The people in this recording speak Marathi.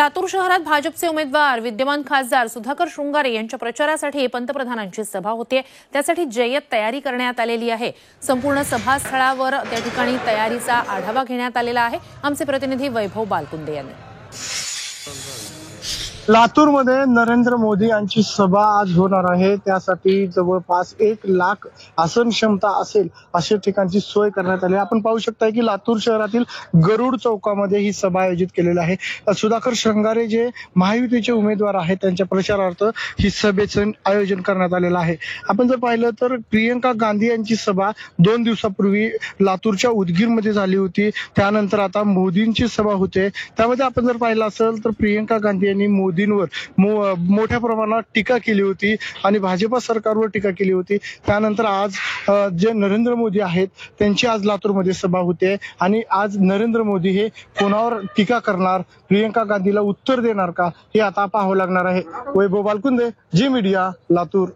लातूर शहरात भाजपचे उमेदवार विद्यमान खासदार सुधाकर शृंगारे यांच्या प्रचारासाठी पंतप्रधानांची सभा होते। त्यासाठी जय्यत तयारी करण्यात आलेली आहे। संपूर्ण सभास्थळावर त्या ठिकाणी तयारीचा आढावा घेण्यात आलेला आहे। आमचे प्रतिनिधी वैभव बालकुंदे यांनी लातूरमध्ये नरेंद्र मोदी यांची सभा आज होणार आहे। त्यासाठी जवळपास 1 लाख आसन क्षमता असेल अशा ठिकाणची सोय करण्यात आली। आपण पाहू शकता की लातूर शहरातील गरुड चौकामध्ये ही सभा आयोजित केलेली आहे। सुधाकर शृंगारे जे महायुतीचे उमेदवार आहेत त्यांच्या प्रचारार्थ ही सभेचं आयोजन करण्यात आलेलं आहे। आपण जर पाहिलं तर प्रियंका गांधी यांची सभा 2 दिवसापूर्वी लातूरच्या उदगीरमध्ये झाली होती। त्यानंतर आता मोदींची सभा होते। त्यामध्ये आपण जर पाहिलं असेल तर प्रियंका गांधी यांनी मोदींवर मोठ्या प्रमाणात टीका केली होती आणि भाजपा सरकारवर टीका केली होती। त्यानंतर आज जे नरेंद्र मोदी आहेत त्यांची आज लातूरमध्ये सभा होते आणि आज नरेंद्र मोदी हे कोणावर टीका करणार, प्रियंका गांधीला उत्तर देणार का, हे आता पाहावं लागणार आहे। वैभव बालकुंदे, जी मीडिया, लातूर।